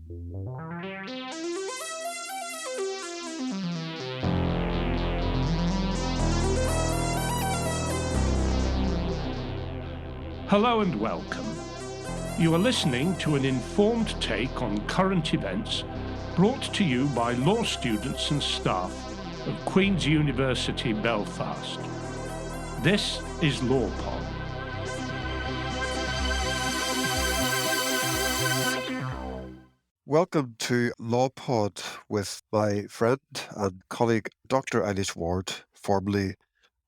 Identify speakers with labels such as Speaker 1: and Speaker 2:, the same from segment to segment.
Speaker 1: Hello and welcome. You are listening to an informed take on current events brought to you by law students and staff of Queen's University Belfast. This is LawPod.
Speaker 2: Welcome to LawPod with my friend and colleague Dr Eilís Ward, formerly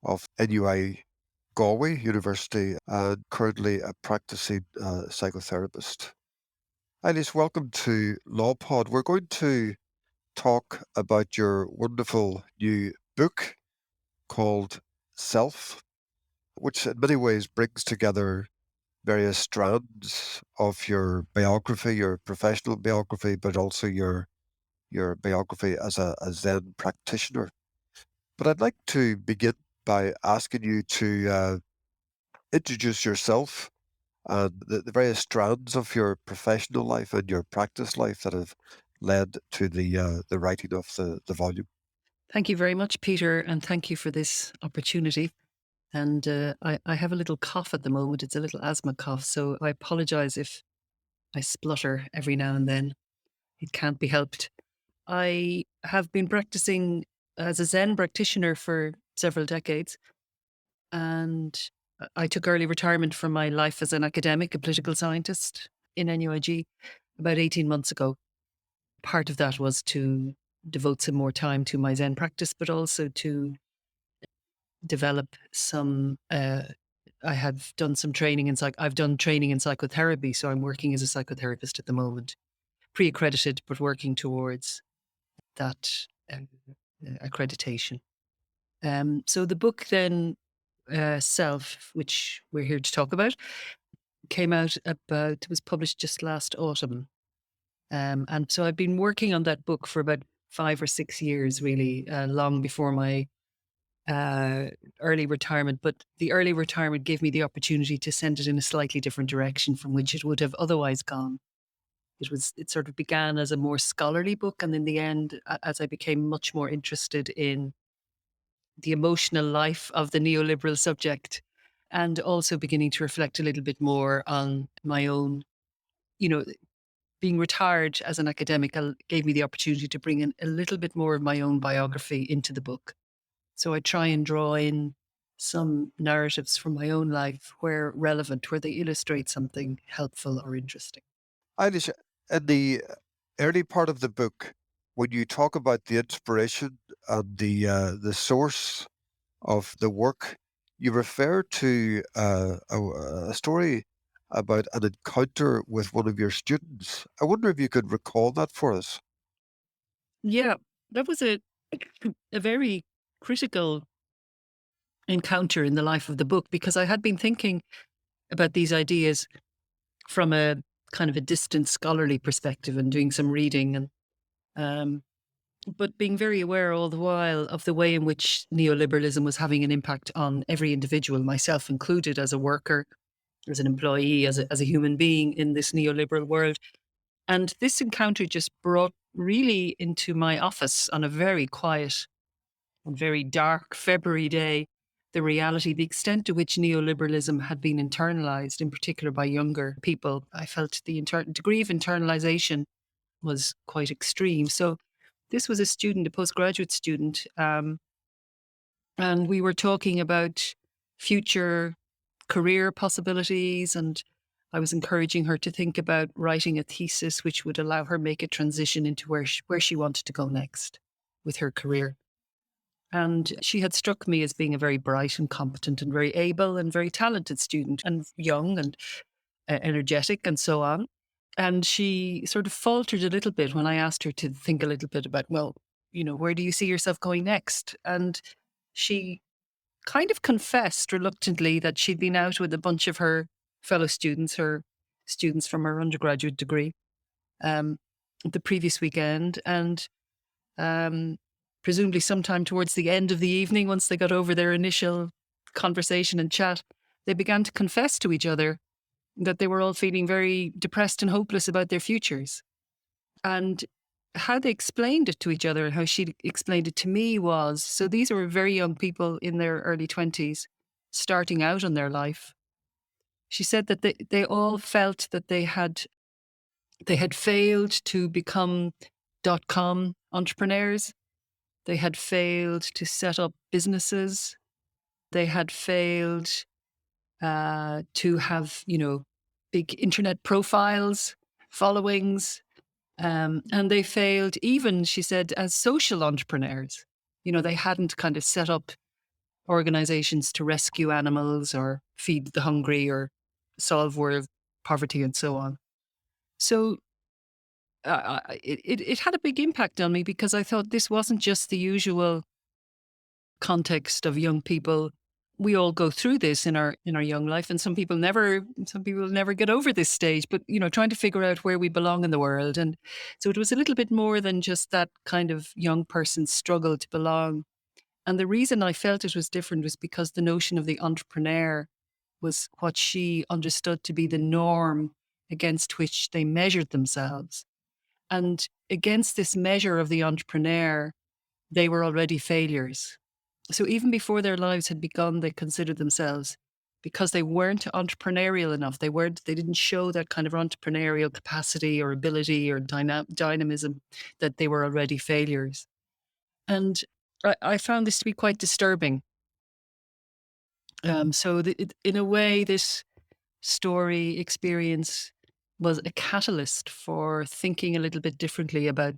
Speaker 2: of NUI Galway University and currently a practicing psychotherapist. Eilís, welcome to LawPod. We're going to talk about your wonderful new book called Self, which in many ways brings together various strands of your biography, your professional biography, but also your biography as a Zen practitioner. But I'd like to begin by asking you to introduce yourself and the various strands of your professional life and your practice life that have led to the writing of the volume.
Speaker 3: Thank you very much, Peter, and thank you for this opportunity. And I have a little cough at the moment. It's a little asthma cough, so I apologise if I splutter every now and then. It can't be helped. I have been practicing as a Zen practitioner for several decades, and I took early retirement from my life as an academic, a political scientist in NUIG about 18 months ago. Part of that was to devote some more time to my Zen practice, but also to develop some. I have done some training in I've done training in psychotherapy, so I'm working as a psychotherapist at the moment, pre-accredited, but working towards that accreditation. So the book then, Self, which we're here to talk about, was published just last autumn. And so I've been working on that book for about 5 or 6 years, really, long before my early retirement. But the early retirement gave me the opportunity to send it in a slightly different direction from which it would have otherwise gone. It sort of began as a more scholarly book, and in the end, as I became much more interested in the emotional life of the neoliberal subject, and also beginning to reflect a little bit more on my own, being retired as an academic gave me the opportunity to bring in a little bit more of my own biography into the book. So I try and draw in some narratives from my own life where relevant, where they illustrate something helpful or interesting.
Speaker 2: Eilís, in the early part of the book, when you talk about the inspiration and the source of the work, you refer to a story about an encounter with one of your students. I wonder if you could recall that for us.
Speaker 3: Yeah, that was a very critical encounter in the life of the book, because I had been thinking about these ideas from a kind of a distant scholarly perspective and doing some reading, and but being very aware all the while of the way in which neoliberalism was having an impact on every individual, myself included, as a worker, as an employee, as a human being in this neoliberal world. And this encounter just brought really into my office on a very quiet and very dark February day the reality, the extent to which neoliberalism had been internalized, in particular by younger people. I felt the degree of internalization was quite extreme. So this was a student, a postgraduate student, and we were talking about future career possibilities, and I was encouraging her to think about writing a thesis which would allow her make a transition into where she wanted to go next with her career. And she had struck me as being a very bright and competent and very able and very talented student, and young and energetic and so on. And she sort of faltered a little bit when I asked her to think a little bit about, well, where do you see yourself going next? And she kind of confessed reluctantly that she'd been out with a bunch of her fellow students, her students from her undergraduate degree, the previous weekend. And presumably sometime towards the end of the evening, once they got over their initial conversation and chat, they began to confess to each other that they were all feeling very depressed and hopeless about their futures. And how they explained it to each other and how she explained it to me was, so these were very young people in their early 20s, starting out on their life. She said that they all felt that they had failed to become .com entrepreneurs. They had failed to set up businesses. They had failed to have, big internet profiles, followings. And they failed even, she said, as social entrepreneurs. They hadn't kind of set up organizations to rescue animals or feed the hungry or solve world poverty and so on. So it had a big impact on me because I thought this wasn't just the usual context of young people. We all go through this in our young life, and some people never get over this stage. But trying to figure out where we belong in the world, and so it was a little bit more than just that kind of young person's struggle to belong. And the reason I felt it was different was because the notion of the entrepreneur was what she understood to be the norm against which they measured themselves. And against this measure of the entrepreneur, they were already failures. So even before their lives had begun, they considered themselves, because they weren't entrepreneurial enough. They didn't show that kind of entrepreneurial capacity or ability or dynamism, that they were already failures. And I found this to be quite disturbing. In a way, this story experience was a catalyst for thinking a little bit differently about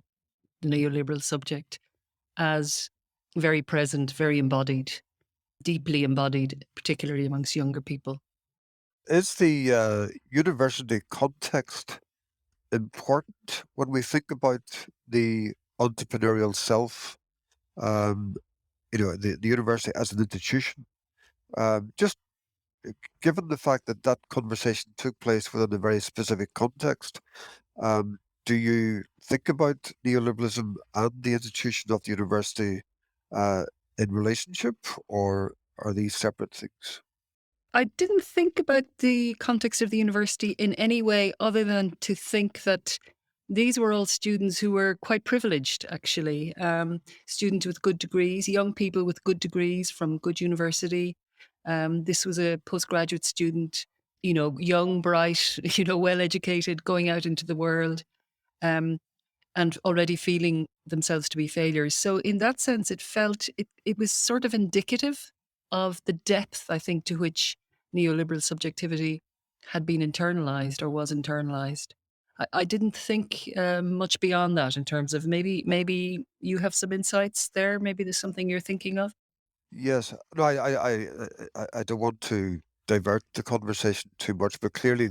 Speaker 3: the neoliberal subject as very present, very embodied, deeply embodied, particularly amongst younger people.
Speaker 2: Is the university context important when we think about the entrepreneurial self? Um, the university as an institution. Just given the fact that that conversation took place within a very specific context, um, do you think about neoliberalism and the institution of the university in relationship, or are these separate things?
Speaker 3: I didn't think about the context of the university in any way other than to think that these were all students who were quite privileged, actually. Students with good degrees, young people with good degrees from good university. This was a postgraduate student, young, bright, well educated, going out into the world. And already feeling themselves to be failures. So in that sense, it was sort of indicative of the depth, I think, to which neoliberal subjectivity had been internalized or was internalized. I didn't think much beyond that in terms of maybe you have some insights there. Maybe there's something you're thinking of.
Speaker 2: Yes, no, I don't want to divert the conversation too much, but clearly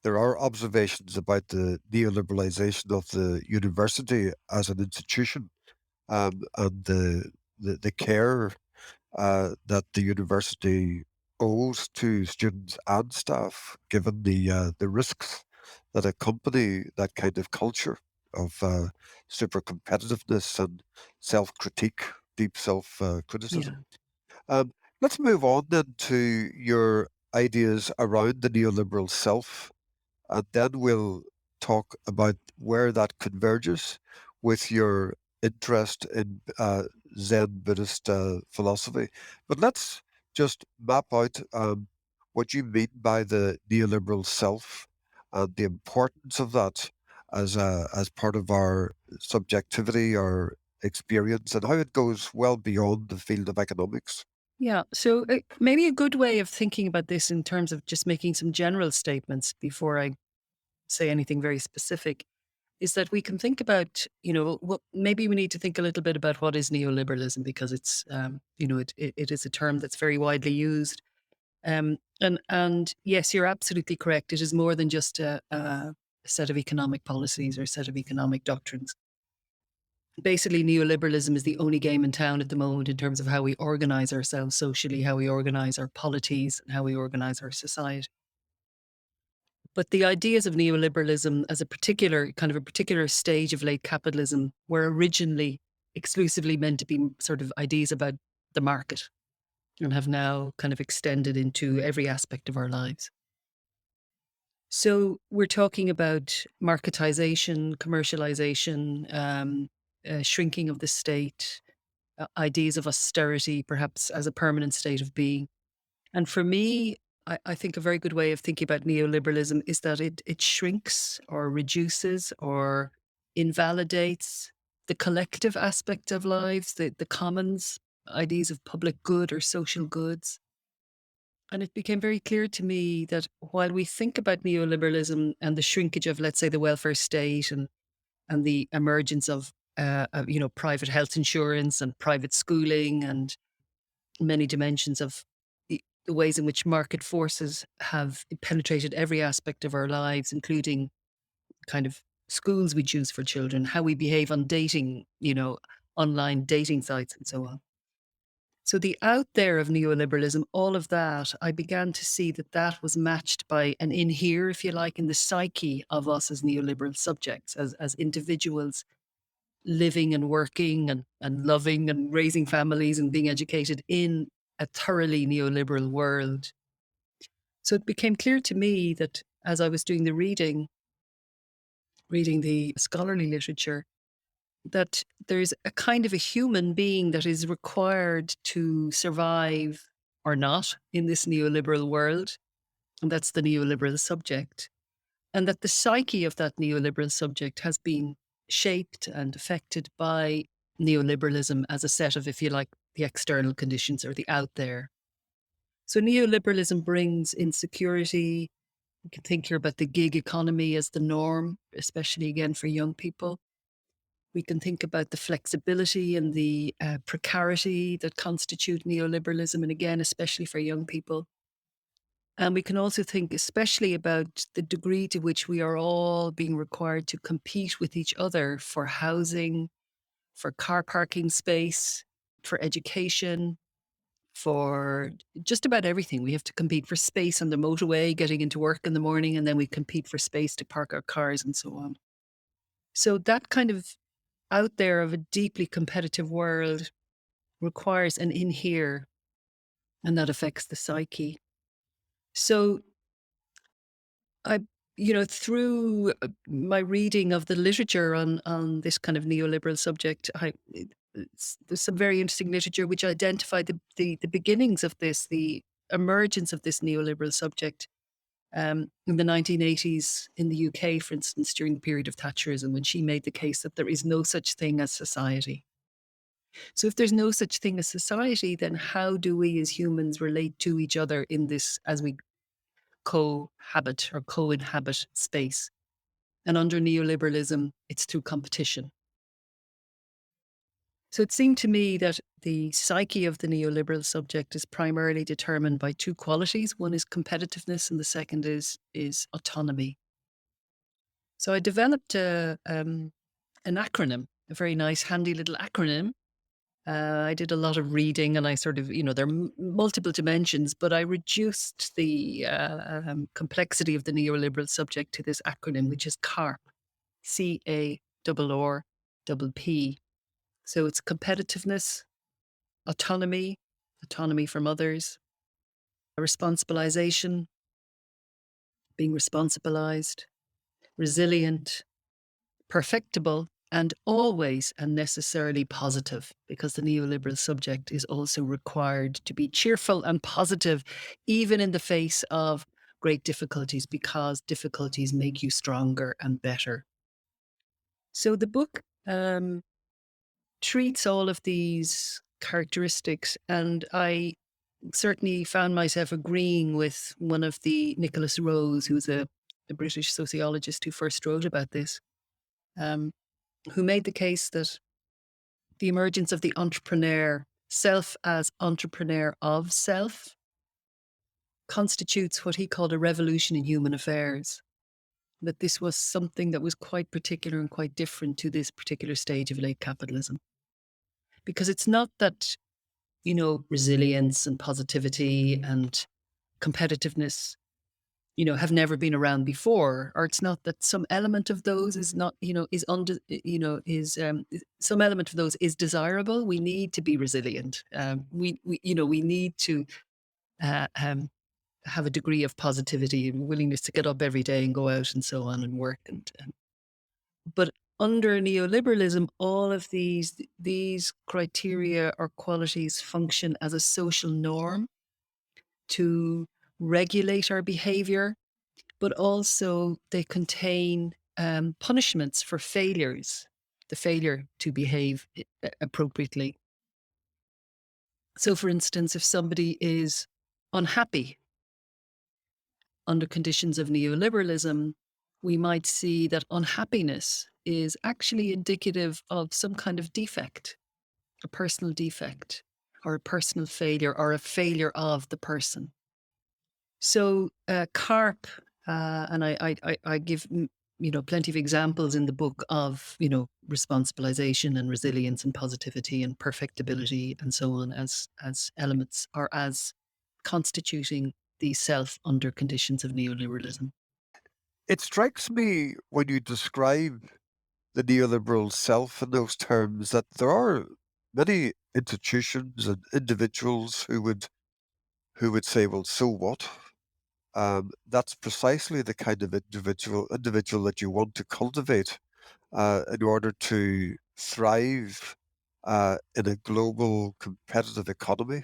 Speaker 2: there are observations about the neoliberalization of the university as an institution, and the care that the university owes to students and staff, given the risks that accompany that kind of culture of super competitiveness and self critique, deep self
Speaker 3: Yeah.
Speaker 2: criticism. Um, let's move on then to your ideas around the neoliberal self, and then we'll talk about where that converges with your interest in Zen Buddhist philosophy. But let's just map out what you mean by the neoliberal self and the importance of that as part of our subjectivity, our experience, and how it goes well beyond the field of economics.
Speaker 3: Yeah. So maybe a good way of thinking about this in terms of just making some general statements before I say anything very specific is that we can think about, maybe we need to think a little bit about what is neoliberalism, because it's, it is a term that's very widely used. And yes, you're absolutely correct. It is more than just a set of economic policies or a set of economic doctrines. Basically, neoliberalism is the only game in town at the moment in terms of how we organize ourselves socially, how we organize our polities, and how we organize our society. But the ideas of neoliberalism as a particular stage of late capitalism were originally exclusively meant to be sort of ideas about the market, and have now kind of extended into every aspect of our lives. So we're talking about marketization, commercialization, shrinking of the state, ideas of austerity, perhaps as a permanent state of being. And for me, I think a very good way of thinking about neoliberalism is that it shrinks or reduces or invalidates the collective aspect of lives, the commons, ideas of public good or social goods. And it became very clear to me that while we think about neoliberalism and the shrinkage of, let's say, the welfare state and the emergence of private health insurance and private schooling and many dimensions of the ways in which market forces have penetrated every aspect of our lives, including kind of schools we choose for children, how we behave on dating, online dating sites and so on. So the out there of neoliberalism, all of that, I began to see that that was matched by an in here, if you like, in the psyche of us as neoliberal subjects, as individuals living and working and loving and raising families and being educated in a thoroughly neoliberal world. So it became clear to me that as I was doing the reading the scholarly literature, that there's a kind of a human being that is required to survive or not in this neoliberal world. And that's the neoliberal subject. And that the psyche of that neoliberal subject has been shaped and affected by neoliberalism as a set of, if you like, the external conditions or the out there. So neoliberalism brings insecurity. You can think here about the gig economy as the norm, especially again for young people. We can think about the flexibility and the precarity that constitute neoliberalism, and again, especially for young people. And we can also think, especially about the degree to which we are all being required to compete with each other for housing, for car parking space, for education, for just about everything. We have to compete for space on the motorway, getting into work in the morning, and then we compete for space to park our cars and so on. So that kind of out there of a deeply competitive world requires an in here, and that affects the psyche. So I, through my reading of the literature on this kind of neoliberal subject, there's some very interesting literature which identified the beginnings of this, the emergence of this neoliberal subject in the 1980s in the UK, for instance, during the period of Thatcherism, when she made the case that there is no such thing as society. So if there's no such thing as society, then how do we as humans relate to each other in this as we cohabit or co-inhabit space? And under neoliberalism, it's through competition. So it seemed to me that the psyche of the neoliberal subject is primarily determined by two qualities. One is competitiveness, and the second is autonomy. So I developed an acronym, a very nice, handy little acronym. I did a lot of reading, and I sort of, there are multiple dimensions, but I reduced the complexity of the neoliberal subject to this acronym, which is CARP, CARRP. So it's competitiveness, autonomy from others, responsibilization, being responsibilized, resilient, perfectible, and always and necessarily positive, because the neoliberal subject is also required to be cheerful and positive, even in the face of great difficulties, because difficulties make you stronger and better. So the book treats all of these characteristics, and I certainly found myself agreeing with one of the Nicholas Rose, who's a British sociologist who first wrote about this, who made the case that the emergence of the entrepreneur, self as entrepreneur of self, constitutes what he called a revolution in human affairs. That this was something that was quite particular and quite different to this particular stage of late capitalism. Because it's not that, resilience and positivity and competitiveness, have never been around before, or it's not that some element of those is not, some element of those is desirable. We need to be resilient. We need to have a degree of positivity and willingness to get up every day and go out and so on and work. But under neoliberalism, all of these criteria or qualities function as a social norm to regulate our behavior, but also they contain punishments for failures, the failure to behave appropriately. So, for instance, if somebody is unhappy under conditions of neoliberalism, we might see that unhappiness is actually indicative of some kind of defect, a personal defect, or a personal failure, or a failure of the person. So, CARP, and I give plenty of examples in the book of responsibilization and resilience and positivity and perfectibility and so on as elements or as constituting the self under conditions of neoliberalism.
Speaker 2: It strikes me when you describe the neoliberal self in those terms that there are many institutions and individuals who would say, well, so what? That's precisely the kind of individual that you want to cultivate in order to thrive in a global competitive economy.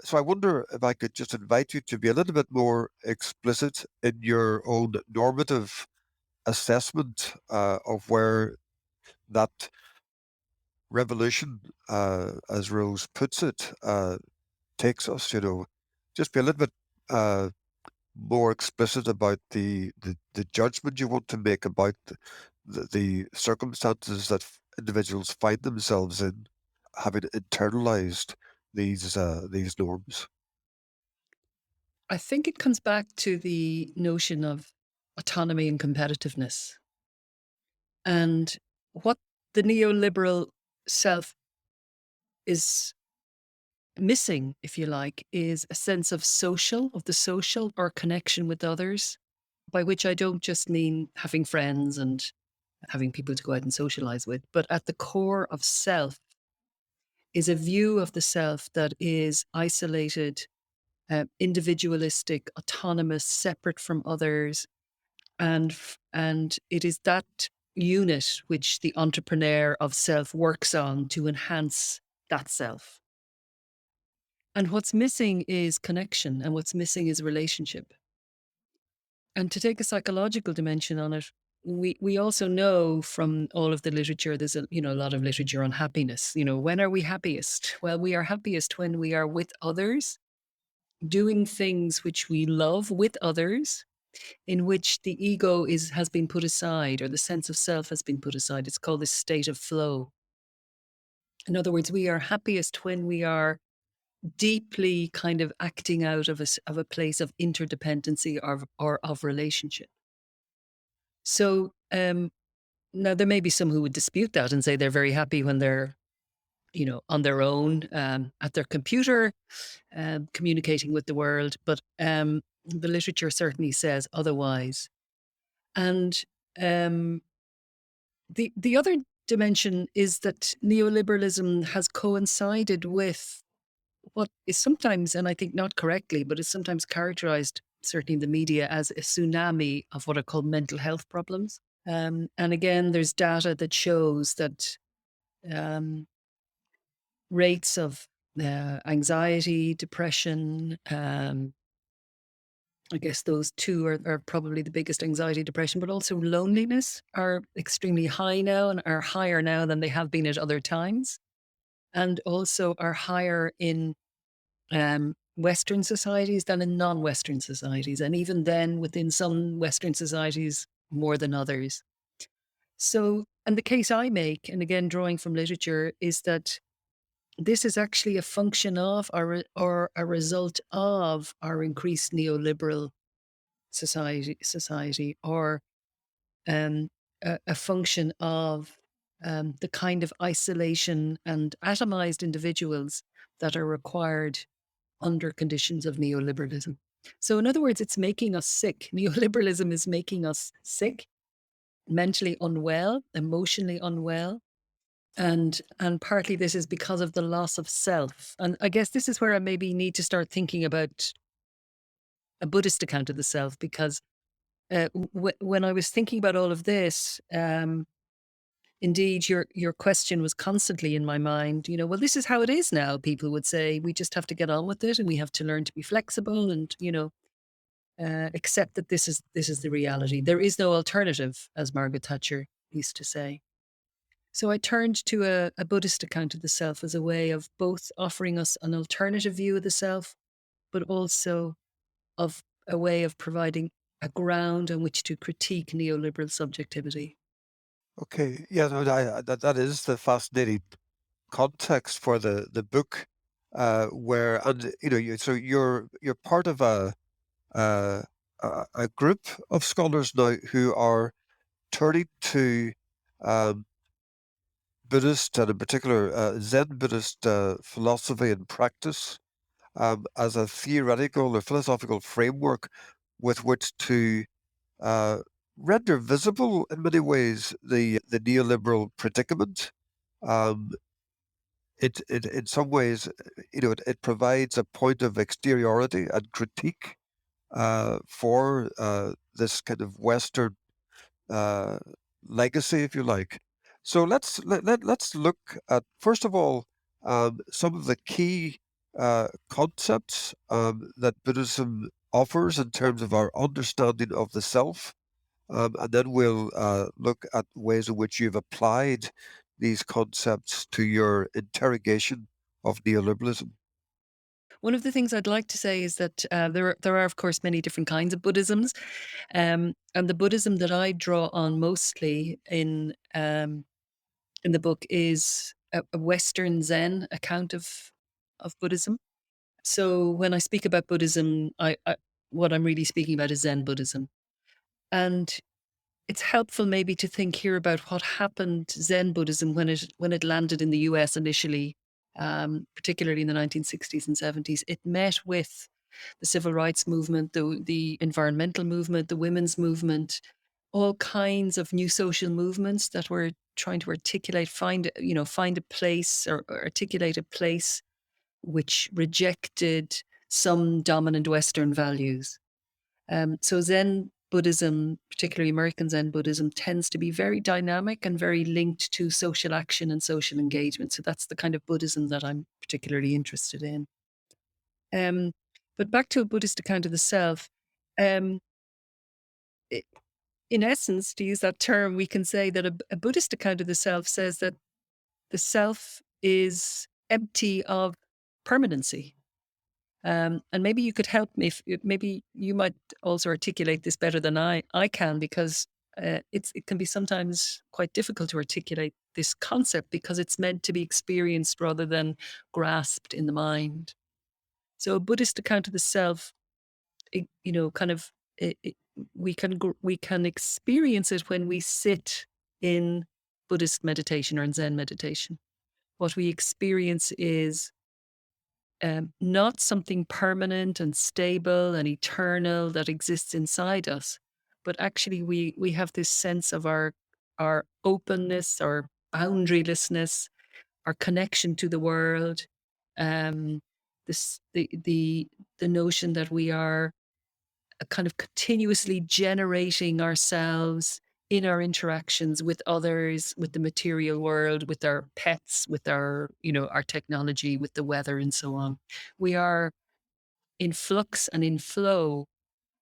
Speaker 2: So I wonder if I could just invite you to be a little bit more explicit in your own normative assessment of where that revolution, as Rose puts it, takes us. Just be a little bit more explicit about the judgment you want to make about the circumstances that individuals find themselves in, having internalized these norms.
Speaker 3: I think it comes back to the notion of autonomy and competitiveness. And what the neoliberal self is missing, if you like, is a sense of the social or connection with others, by which I don't just mean having friends and having people to go out and socialize with, but at the core of self is a view of the self that is isolated, individualistic, autonomous, separate from others, and it is that unit which the entrepreneur of self works on to enhance that self. And what's missing is connection, and what's missing is relationship. And to take a psychological dimension on it, we also know from all of the literature, there's a lot of literature on happiness. When are we happiest? Well, we are happiest when we are with others, doing things which we love with others, in which the ego has been put aside, or the sense of self has been put aside. It's called this state of flow. In other words, we are happiest when we are deeply kind of acting out of a place of interdependency or of relationship. So now there may be some who would dispute that and say they're very happy when they're on their own at their computer, communicating with the world. But the literature certainly says otherwise. And the other dimension is that neoliberalism has coincided with what is sometimes, and I think not correctly, but is sometimes characterized, certainly in the media, as a tsunami of what are called mental health problems. And again, there's data that shows that rates of anxiety, depression, I guess those two are probably the biggest, anxiety, depression, but also loneliness are extremely high now and are higher now than they have been at other times. And also are higher in Western societies than in non-Western societies. And even then, within some Western societies, more than others. So, and the case I make, and again, drawing from literature, is that this is actually a function of or a result of our increased neoliberal society, or a function of the kind of isolation and atomized individuals that are required under conditions of neoliberalism. So, in other words, it's making us sick. Neoliberalism is making us sick, mentally unwell, emotionally unwell. And partly this is because of the loss of self. And I guess this is where I maybe need to start thinking about a Buddhist account of the self, because when I was thinking about all of this, indeed, your question was constantly in my mind. Well, this is how it is now. People would say we just have to get on with it, and we have to learn to be flexible, and accept that this is the reality. There is no alternative, as Margaret Thatcher used to say. So I turned to a Buddhist account of the self as a way of both offering us an alternative view of the self, but also of a way of providing a ground on which to critique neoliberal subjectivity.
Speaker 2: Okay, yeah, no, that is the fascinating context for the book, where and so you're part of a a group of scholars now who are turning to um, Buddhist and in particular Zen Buddhist philosophy and practice as a theoretical or philosophical framework with which to uh, render visible in many ways the neoliberal predicament. Um, it in some ways, it provides a point of exteriority and critique for this kind of Western uh, legacy, if you like. So let's look at first of all some of the key concepts that Buddhism offers in terms of our understanding of the self, and then we'll look at ways in which you've applied these concepts to your interrogation of neoliberalism.
Speaker 3: One of the things I'd like to say is that there are, of course, many different kinds of Buddhisms, and the Buddhism that I draw on mostly in the book is a Western Zen account of Buddhism. So when I speak about Buddhism, what I'm really speaking about is Zen Buddhism, and it's helpful maybe to think here about what happened to Zen Buddhism when it landed in the US initially, particularly in the 1960s and 70s. It met with the civil rights movement, the environmental movement, the women's movement, all kinds of new social movements that were trying to articulate, find a place or articulate a place which rejected some dominant Western values. So Zen Buddhism, particularly American Zen Buddhism, tends to be very dynamic and very linked to social action and social engagement. So that's the kind of Buddhism that I'm particularly interested in. Um, but back to a Buddhist account of the self. Um, i- in essence, to use that term, we can say that a Buddhist account of the self says that the self is empty of permanency. And maybe you could help me. Maybe you might also articulate this better than I can, because it can be sometimes quite difficult to articulate this concept because it's meant to be experienced rather than grasped in the mind. So a Buddhist account of the self, kind of, we can experience it when we sit in Buddhist meditation or in Zen meditation. What we experience is not something permanent and stable and eternal that exists inside us, but actually we have this sense of our openness, our boundarylessness, our connection to the world, um, this the notion that we are kind of continuously generating ourselves in our interactions with others, with the material world, with our pets, with our technology, with the weather, and so on. We are in flux and in flow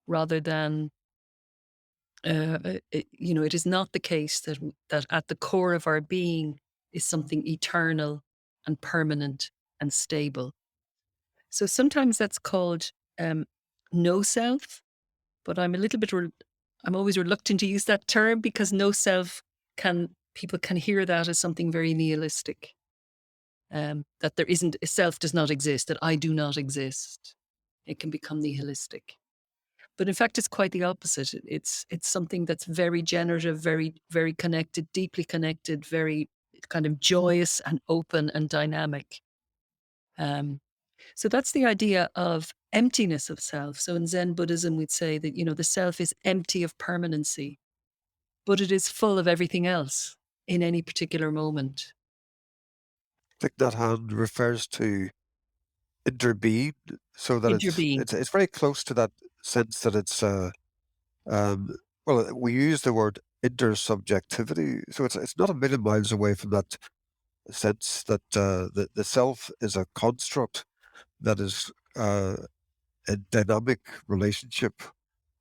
Speaker 3: rather than, it is not the case that at the core of our being is something eternal and permanent and stable. So sometimes that's called no self, but I'm always reluctant to use that term because no self people can hear that as something very nihilistic. That there isn't a self does not exist, that I do not exist. It can become nihilistic. But in fact, it's quite the opposite. It's something that's very generative, very, very connected, deeply connected, very kind of joyous and open and dynamic. Um, so that's the idea of emptiness of self. So in Zen Buddhism, we'd say that, the self is empty of permanency, but it is full of everything else in any particular moment.
Speaker 2: I think that hand refers to interbeing, so that it's
Speaker 3: Interbeing.
Speaker 2: it's it's very close to that sense that it's well, we use the word intersubjectivity, so it's not a million miles away from that sense that the self is a construct that is in dynamic relationship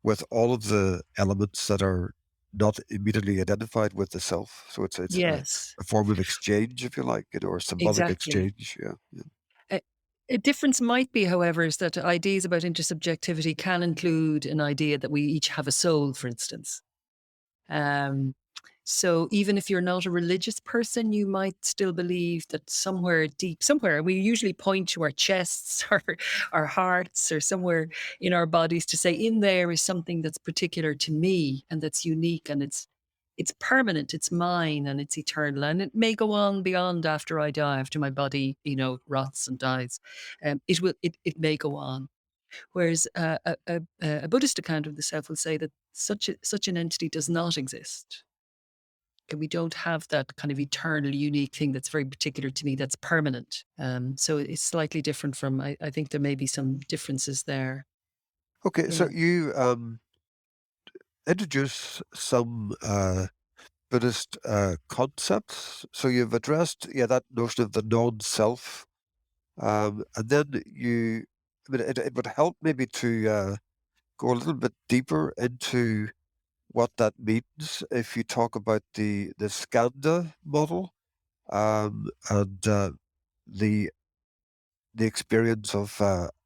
Speaker 2: with all of the elements that are not immediately identified with the self. So it's
Speaker 3: Yes,
Speaker 2: a form of exchange, if you like, or a symbolic
Speaker 3: exactly.
Speaker 2: exchange. Yeah, yeah.
Speaker 3: A, a difference might be, however, is that ideas about intersubjectivity can include an idea that we each have a soul, for instance. Um, so even if you're not a religious person, you might still believe that somewhere deep, somewhere, we usually point to our chests or our hearts or somewhere in our bodies to say, in there is something that's particular to me and that's unique and it's permanent, it's mine and it's eternal. And it may go on beyond after I die, after my body, rots and dies. It may go on. Whereas a Buddhist account of the self will say that such an entity does not exist. Okay, we don't have that kind of eternal, unique thing that's very particular to me, that's permanent. So it's slightly different from, I think there may be some differences there.
Speaker 2: Okay, so
Speaker 3: Yeah.
Speaker 2: you introduce some Buddhist concepts. So you've addressed, yeah, that notion of the non-self, and then I mean, it would help maybe to go a little bit deeper into what that means if you talk about the skanda model, and the the experience of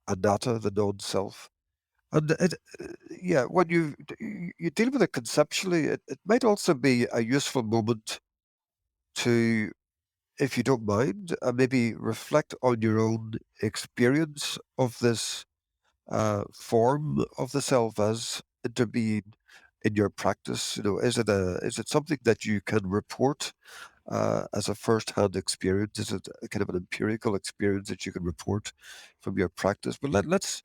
Speaker 2: anatta, the non-self. And yeah, when you deal with it conceptually, it might also be a useful moment to, if you don't mind, maybe reflect on your own experience of this form of the self as interbeing in your practice. Is it something that you can report as a first-hand experience? Is it a kind of an empirical experience that you can report from your practice? But let's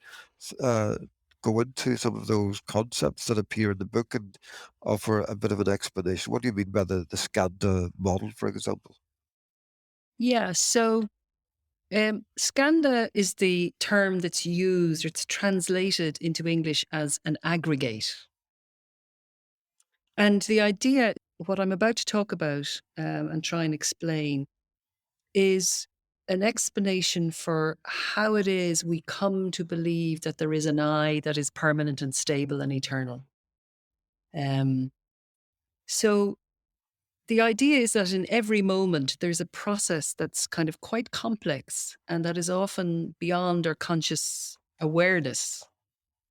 Speaker 2: uh, go into some of those concepts that appear in the book and offer a bit of an explanation. What do you mean by the Skanda model, for example?
Speaker 3: Yeah. So skanda is the term that's used, or it's translated into English as an aggregate. And the idea, what I'm about to talk about and try and explain, is an explanation for how it is we come to believe that there is an I that is permanent and stable and eternal. Um, so the idea is that in every moment there's a process that's kind of quite complex and that is often beyond our conscious awareness.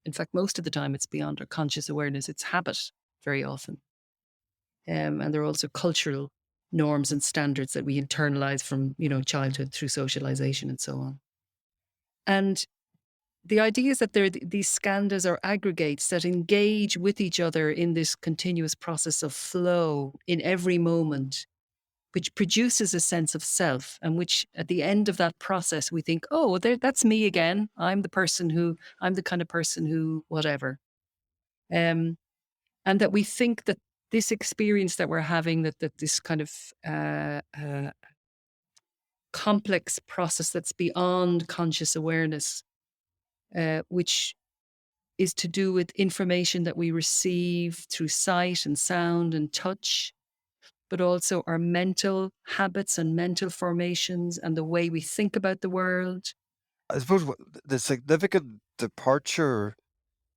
Speaker 3: In fact, most of the time it's beyond our conscious awareness. It's habit very often. And there are also cultural norms and standards that we internalize from, childhood through socialization and so on. And the idea is that these skandhas are aggregates that engage with each other in this continuous process of flow in every moment, which produces a sense of self, and which at the end of that process, we think, oh, well, that's me again. I'm the kind of person who, whatever. Um, and that we think that this experience that we're having, that this kind of complex process that's beyond conscious awareness, which is to do with information that we receive through sight and sound and touch, but also our mental habits and mental formations and the way we think about the world.
Speaker 2: I suppose the significant departure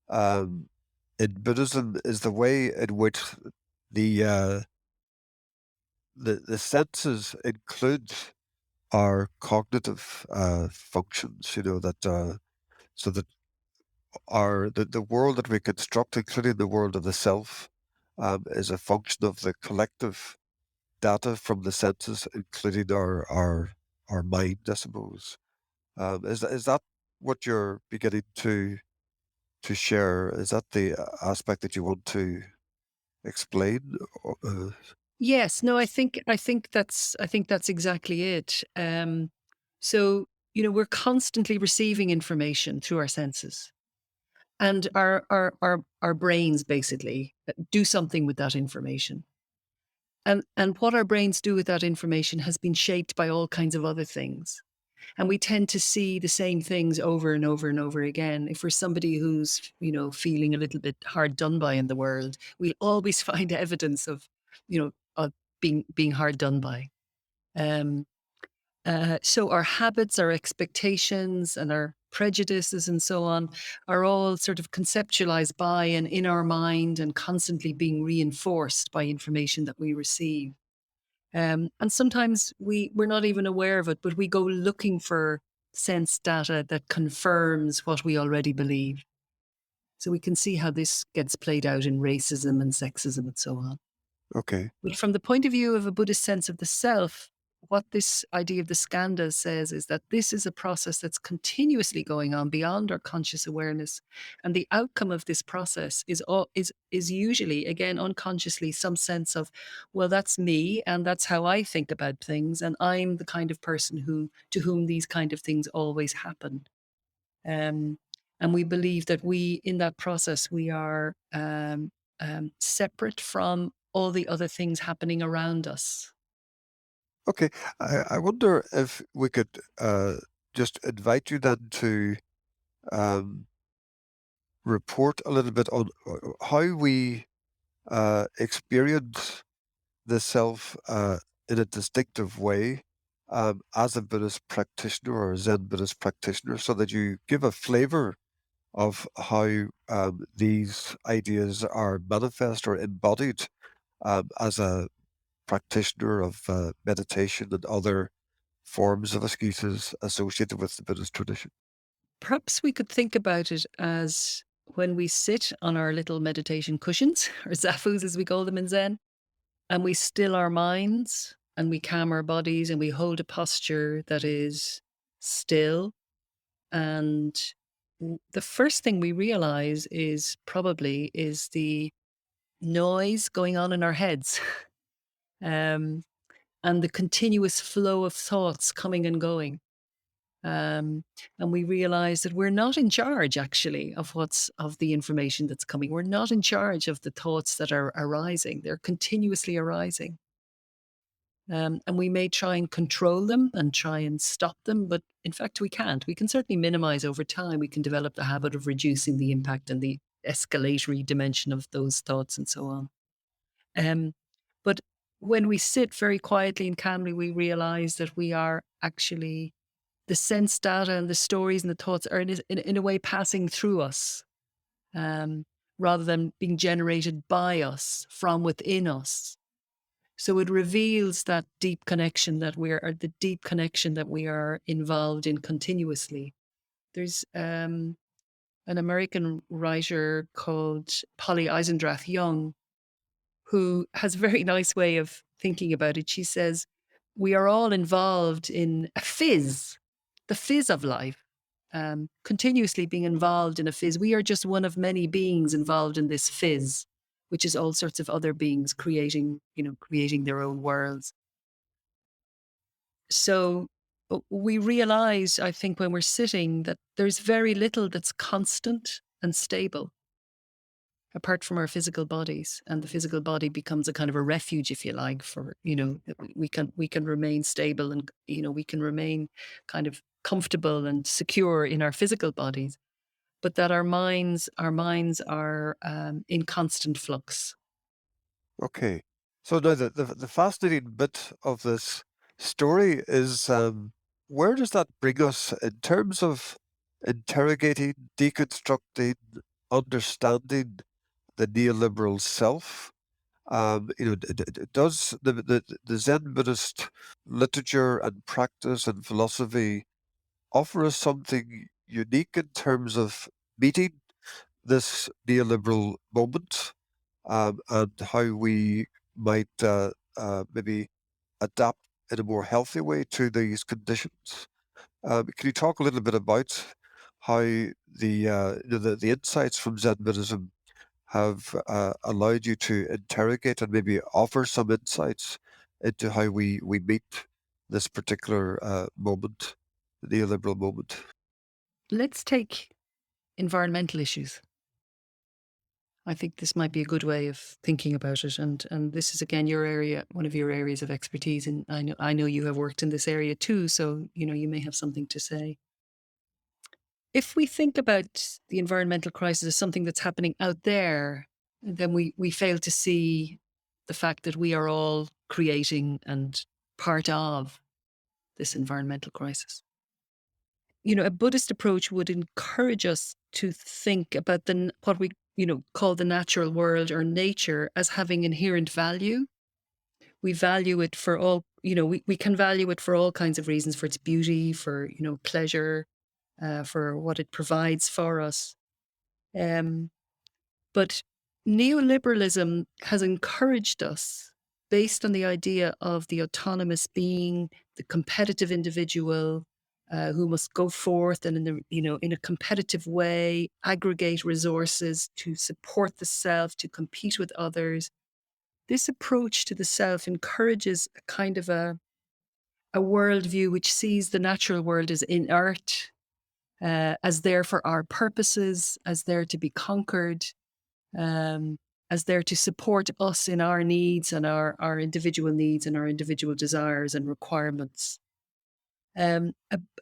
Speaker 2: um, in Buddhism is the way in which the uh, the senses include our cognitive functions. So that the world that we construct, including the world of the self, is a function of the collective data from the senses, including our mind, I suppose. Is that what you're beginning to share? Is that the aspect that you want to explain?
Speaker 3: Yes, no, I think that's exactly it. So we're constantly receiving information through our senses, and our brains basically do something with that information. And what our brains do with that information has been shaped by all kinds of other things. And we tend to see the same things over and over and over again. If we're somebody who's, feeling a little bit hard done by in the world, we'll always find evidence of, of being hard done by. So our habits, our expectations, and our prejudices and so on are all sort of conceptualized by and in our mind and constantly being reinforced by information that we receive. And sometimes we're not even aware of it, but we go looking for sense data that confirms what we already believe. So we can see how this gets played out in racism and sexism and so on.
Speaker 2: Okay.
Speaker 3: But from the point of view of a Buddhist sense of the self, what this idea of the skandha says is that this is a process that's continuously going on beyond our conscious awareness. And the outcome of this process is usually, again, unconsciously, some sense of, well, that's me and that's how I think about things. And I'm the kind of person to whom these kind of things always happen. And we believe that in that process, we are separate from all the other things happening around us.
Speaker 2: Okay. I wonder if we could just invite you then to um, report a little bit on how we experience the self in a distinctive way as a Buddhist practitioner or a Zen Buddhist practitioner, so that you give a flavor of how these ideas are manifest or embodied as a practitioner of meditation and other forms of ascesis associated with the Buddhist tradition.
Speaker 3: Perhaps we could think about it as when we sit on our little meditation cushions, or zafus as we call them in Zen, and we still our minds and we calm our bodies and we hold a posture that is still. And the first thing we realize is the noise going on in our heads. um, and the continuous flow of thoughts coming and going. And we realize that we're not in charge, actually, of the information that's coming. We're not in charge of the thoughts that are arising. They're continuously arising. And we may try and control them and try and stop them, but in fact, we can't. We can certainly minimize over time. We can develop the habit of reducing the impact and the escalatory dimension of those thoughts and so on. But when we sit very quietly and calmly, we realize that we are actually the sense data and the stories and the thoughts are in a way passing through us, rather than being generated by us from within us. So it reveals that deep connection that the deep connection that we are involved in continuously. There's an American writer called Polly Eisendrath Young, who has a very nice way of thinking about it. She says, we are all involved in a fizz, the fizz of life, continuously being involved in a fizz. We are just one of many beings involved in this fizz, which is all sorts of other beings creating their own worlds. So we realize, I think, when we're sitting, that there's very little that's constant and stable apart from our physical bodies, and the physical body becomes a kind of a refuge, if you like, for we can remain stable, and we can remain kind of comfortable and secure in our physical bodies, but that our minds are in constant flux.
Speaker 2: Okay. So now the fascinating bit of this story is where does that bring us in terms of interrogating, deconstructing, understanding the neoliberal self? Does the Zen Buddhist literature and practice and philosophy offer us something unique in terms of meeting this neoliberal moment and how we might maybe adapt in a more healthy way to these conditions? Can you talk a little bit about how the insights from Zen Buddhism have allowed you to interrogate and maybe offer some insights into how we meet this particular moment, the neoliberal moment?
Speaker 3: Let's take environmental issues. I think this might be a good way of thinking about it. And this is again your area, one of your areas of expertise. And I know you have worked in this area too. So, you may have something to say. If we think about the environmental crisis as something that's happening out there, then we fail to see the fact that we are all creating and part of this environmental crisis. A Buddhist approach would encourage us to think about what we, call the natural world or nature as having inherent value. We value it for all, we can value it for all kinds of reasons, for its beauty, for, pleasure, for what it provides for us. Um, but neoliberalism has encouraged us, based on the idea of the autonomous being, the competitive individual, who must go forth and in a competitive way, aggregate resources to support the self, to compete with others. This approach to the self encourages a kind of a worldview which sees the natural world as inert, as there for our purposes, as there to be conquered, um, as there to support us in our needs and our individual needs and our individual desires and requirements.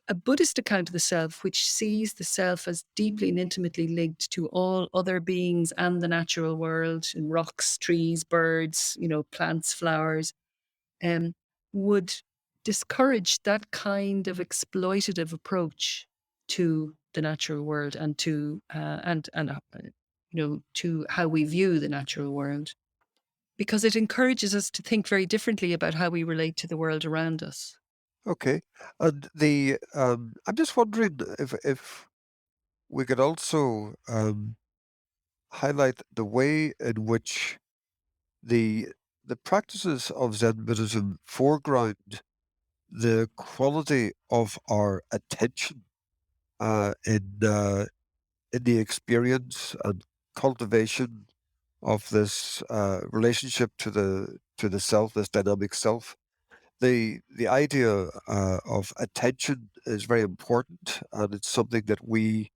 Speaker 3: A Buddhist account of the self, which sees the self as deeply and intimately linked to all other beings and the natural world, in rocks, trees, birds, plants, flowers, um, would discourage that kind of exploitative approach to the natural world and to to how we view the natural world, because it encourages us to think very differently about how we relate to the world around us.
Speaker 2: Okay. And I'm just wondering if we could also highlight the way in which the the practices of Zen Buddhism foreground the quality of our attention uh, in uh, in the experience and cultivation of this relationship to the self, this dynamic self. The idea of attention is very important, and it's something that we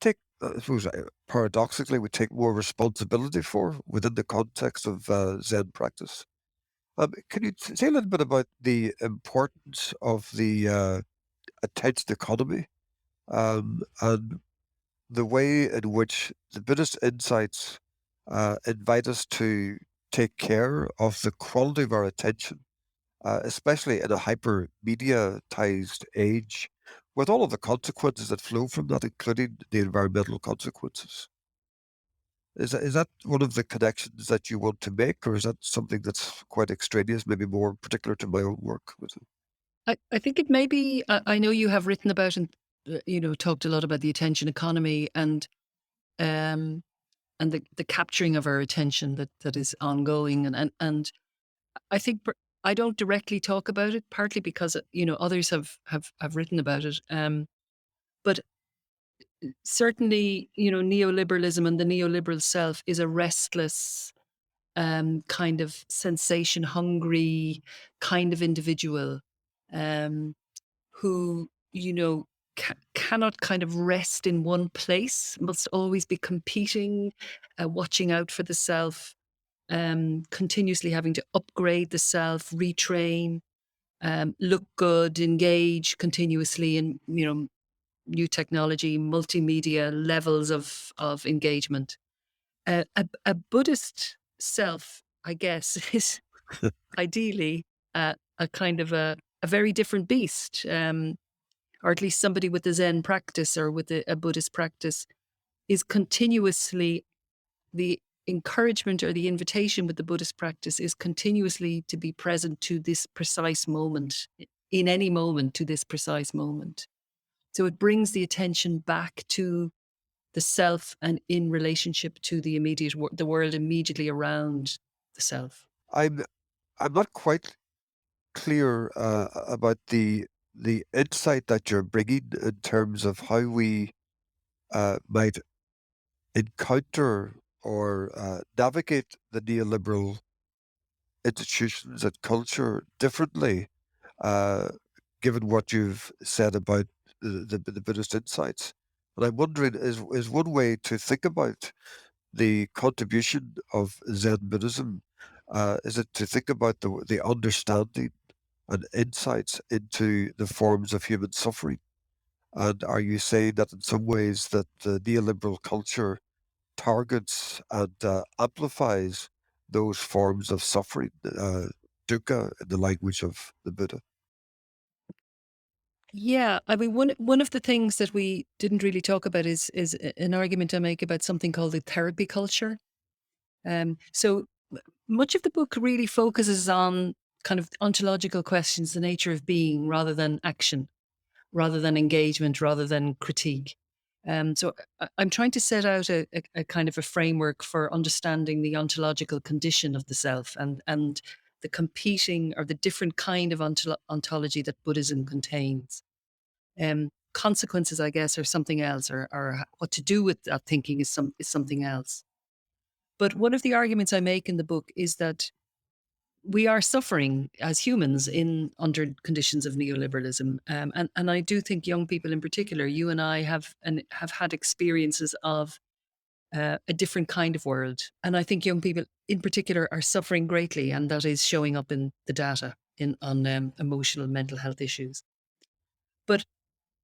Speaker 2: take, I suppose, paradoxically, we take more responsibility for within the context of Zen practice. Can you say a little bit about the importance of the attention economy and the way in which the Buddhist insights invite us to take care of the quality of our attention, especially in a hyper mediatized age, with all of the consequences that flow from that, including the environmental consequences? Is that one of the connections that you want to make, or is that something that's quite extraneous, maybe more particular to my own work?
Speaker 3: I think it may be. I know you have written about and talked a lot about the attention economy um, and the capturing of our attention that is ongoing, and I think I don't directly talk about it, partly because others have written about it. But certainly, neoliberalism and the neoliberal self is a restless, kind of sensation hungry kind of individual, um, who cannot kind of rest in one place, must always be competing, watching out for the self, continuously having to upgrade the self, retrain, look good, engage continuously in new technology, multimedia levels of engagement. A Buddhist self, I guess, is ideally a kind of a very different beast, or at least somebody with a Zen practice or with a Buddhist practice is continuously the encouragement or the invitation with the Buddhist practice is continuously to be present to this precise moment, in any moment to this precise moment. So it brings the attention back to the self and in relationship to the the world immediately around the self.
Speaker 2: I'm I'm not quite clear about the insight that you're bringing in terms of how we might encounter or navigate the neoliberal institutions and culture differently, uh, given what you've said about the Buddhist insights. And I'm wondering, is one way to think about the contribution of Zen Buddhism? Is it to think about the understanding and insights into the forms of human suffering? And are you saying that in some ways that the neoliberal culture targets and amplifies those forms of suffering, dukkha, in the language of the Buddha?
Speaker 3: Yeah, I mean, one of the things that we didn't really talk about is an argument I make about something called the therapy culture. So much of the book really focuses on kind of ontological questions, the nature of being, rather than action, rather than engagement, rather than critique. I'm trying to set out a kind of a framework for understanding the ontological condition of the self, and the competing or the different kind of ontology that Buddhism contains. Consequences, I guess, are something else, or what to do with that thinking is something else. But one of the arguments I make in the book is that we are suffering as humans under conditions of neoliberalism, and I do think young people in particular, you and I have had experiences of a different kind of world, and I think young people in particular are suffering greatly, and that is showing up in the data on emotional mental health issues. But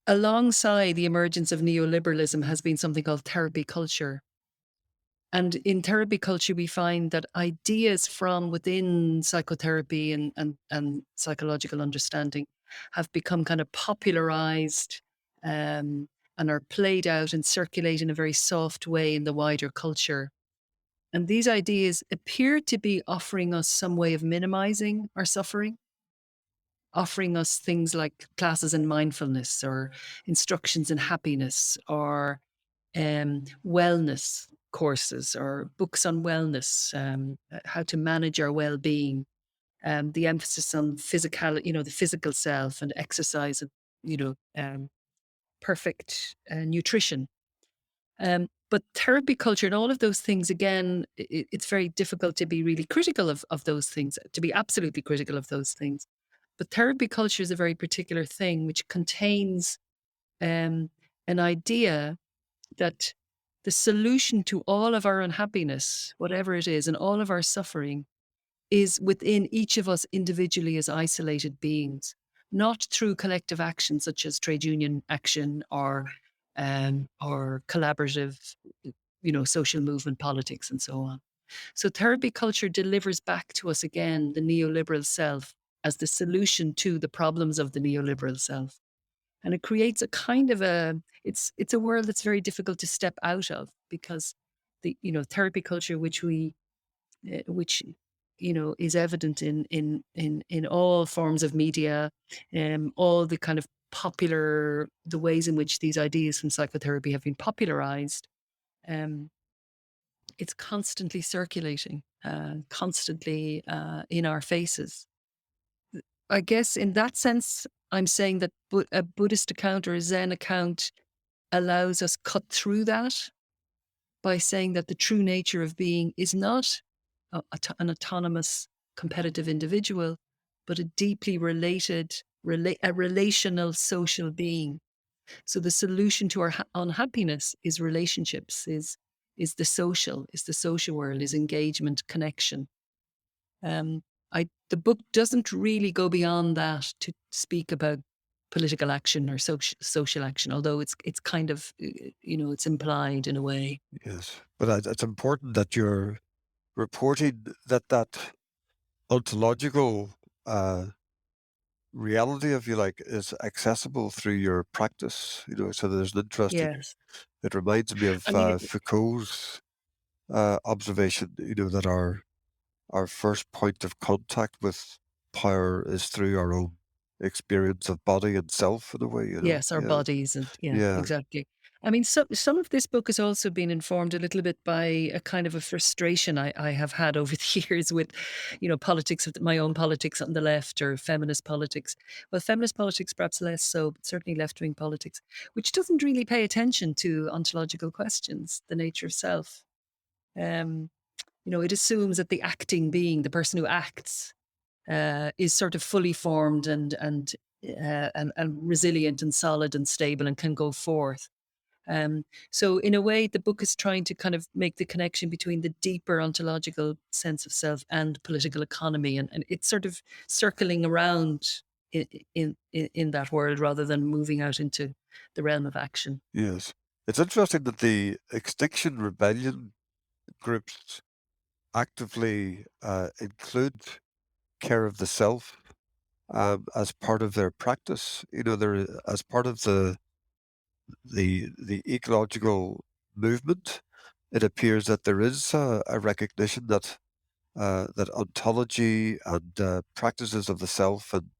Speaker 3: alongside the emergence of neoliberalism has been something called therapy culture. And in therapy culture, we find that ideas from within psychotherapy and psychological understanding have become kind of popularized, and are played out and circulate in a very soft way in the wider culture. And these ideas appear to be offering us some way of minimizing our suffering, offering us things like classes in mindfulness or instructions in happiness or wellness courses or books on wellness, how to manage our well-being, the emphasis on physical, the physical self and exercise, and perfect nutrition. But therapy culture and all of those things, again, it's very difficult to be really critical of those things, to be absolutely critical of those things. But therapy culture is a very particular thing which contains an idea that the solution to all of our unhappiness, whatever it is, and all of our suffering is within each of us individually as isolated beings, not through collective action such as trade union action or collaborative, social movement politics and so on. So therapy culture delivers back to us again the neoliberal self as the solution to the problems of the neoliberal self. And it creates a kind of it's a world that's very difficult to step out of, because the therapy culture which is evident in all forms of media, all the kind of the ways in which these ideas from psychotherapy have been popularized. um, it's constantly circulating, constantly in our faces. I guess in that sense, I'm saying that a Buddhist account or a Zen account allows us cut through that by saying that the true nature of being is not an autonomous, competitive individual, but a deeply related, a relational social being. So the solution to our unhappiness is relationships, is the social world, is engagement, connection. The book doesn't really go beyond that to speak about political action or social action, although it's kind of it's implied in a way.
Speaker 2: Yes, but it's important that you're reporting that ontological reality, if you like, is accessible through your practice. So there's an interesting.
Speaker 3: Yes,
Speaker 2: It reminds me of
Speaker 3: I mean,
Speaker 2: Foucault's observation. That our first point of contact with power is through our own experience of body and self, in a way.
Speaker 3: yes, our
Speaker 2: Yeah,
Speaker 3: bodies, and yeah,
Speaker 2: yeah,
Speaker 3: exactly. I mean, some of this book has also been informed a little bit by a kind of a frustration I have had over the years with, politics, my own politics on the left, or feminist politics. Well, feminist politics perhaps less so, but certainly left-wing politics, which doesn't really pay attention to ontological questions, the nature of self. Um, it assumes that the acting being, the person who acts, is sort of fully formed and resilient and solid and stable and can go forth. So in a way, the book is trying to kind of make the connection between the deeper ontological sense of self and political economy, and it's sort of circling around in that world rather than moving out into the realm of action.
Speaker 2: Yes. It's interesting that the Extinction Rebellion groups actively include care of the self as part of their practice. You know, they're as part of the ecological movement. It appears that there is a recognition that that ontology and practices of the self and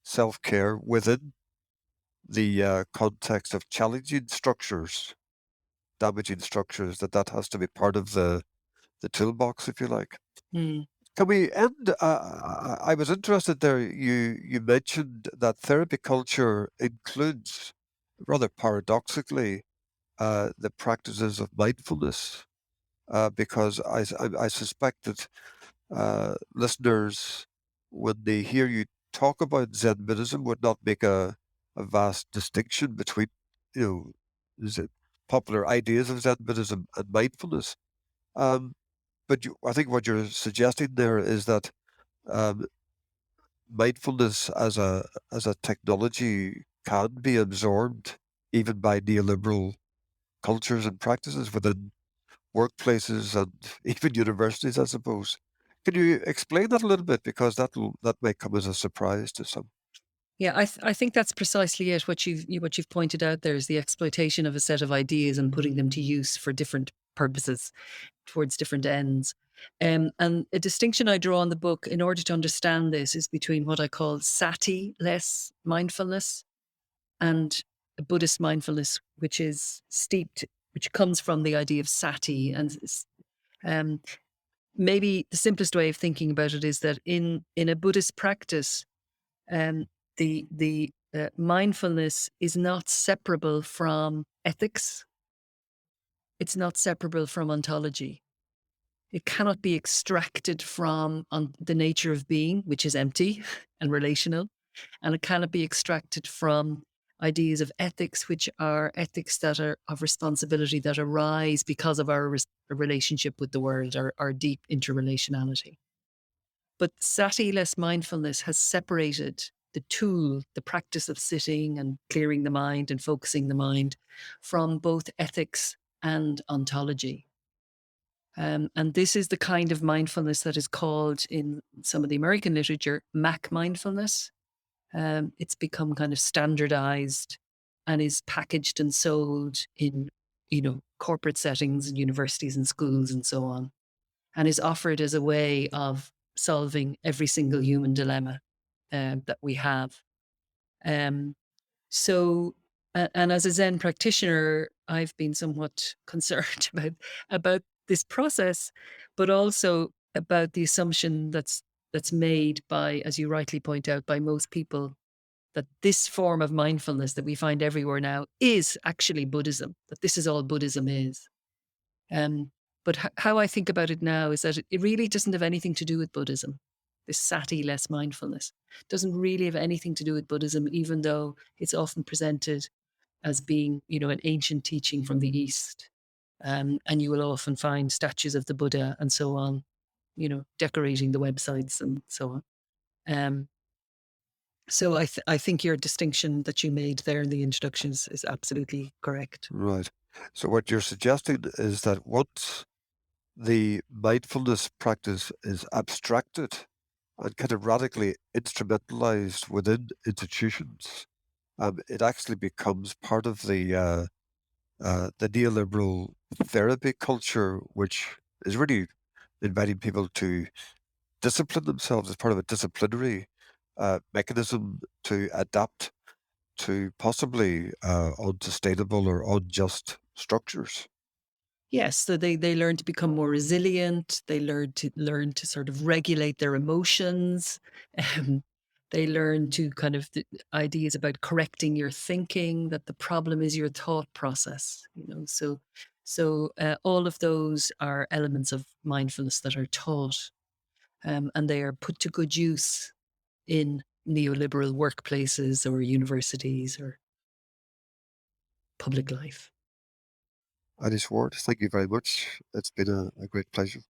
Speaker 2: self-care within the context of challenging structures, damaging structures, that has to be part of the toolbox, if you like.
Speaker 3: Mm.
Speaker 2: Can we end? I was interested there. You mentioned that therapy culture includes, rather paradoxically, the practices of mindfulness, because I suspect that listeners, when they hear you talk about Zen Buddhism, would not make a vast distinction between, you know, is it popular ideas of Zen Buddhism and mindfulness. Um, but I think what you're suggesting there is that um, mindfulness as a technology can be absorbed even by neoliberal cultures and practices within workplaces and even universities, I suppose. Can you explain that a little bit? Because that may come as a surprise to some.
Speaker 3: Yeah, I think that's precisely it. What you've pointed out there is the exploitation of a set of ideas and putting them to use for different purposes, towards different ends. And a distinction I draw in the book in order to understand this is between what I call sati-less mindfulness and a Buddhist mindfulness, which is steeped, which comes from the idea of sati. And um, maybe the simplest way of thinking about it is that in a Buddhist practice, um, the mindfulness is not separable from ethics. It's not separable from ontology. It cannot be extracted from the nature of being, which is empty and relational, and it cannot be extracted from ideas of ethics, which are ethics that are of responsibility that arise because of our relationship with the world, our deep interrelationality. But sati-less mindfulness has separated the tool, the practice of sitting and clearing the mind and focusing the mind, from both ethics and ontology. And this is the kind of mindfulness that is called in some of the American literature Mac mindfulness. It's become kind of standardized and is packaged and sold in, corporate settings and universities and schools and so on, and is offered as a way of solving every single human dilemma that we have. Um, so, and as a Zen practitioner, I've been somewhat concerned about this process, but also about the assumption that's made by, as you rightly point out, by most people, that this form of mindfulness that we find everywhere now is actually Buddhism. That this is all Buddhism is. Um, but how I think about it now is that it really doesn't have anything to do with Buddhism. This sati-less mindfulness doesn't really have anything to do with Buddhism, even though it's often presented as being, an ancient teaching from the East. And you will often find statues of the Buddha and so on, decorating the websites and so on. So I think your distinction that you made there in the introductions is absolutely correct.
Speaker 2: Right. So what you're suggesting is that once the mindfulness practice is abstracted and kind of radically instrumentalized within institutions, it actually becomes part of the neoliberal therapy culture, which is really inviting people to discipline themselves as part of a disciplinary mechanism to adapt to possibly unsustainable or unjust structures.
Speaker 3: Yes, so they learn to become more resilient. They learn to sort of regulate their emotions. Um, they learn to kind of the ideas about correcting your thinking. That the problem is your thought process. So all of those are elements of mindfulness that are taught, and they are put to good use in neoliberal workplaces or universities or public life.
Speaker 2: Eilís Ward, thank you very much. It's been a great pleasure.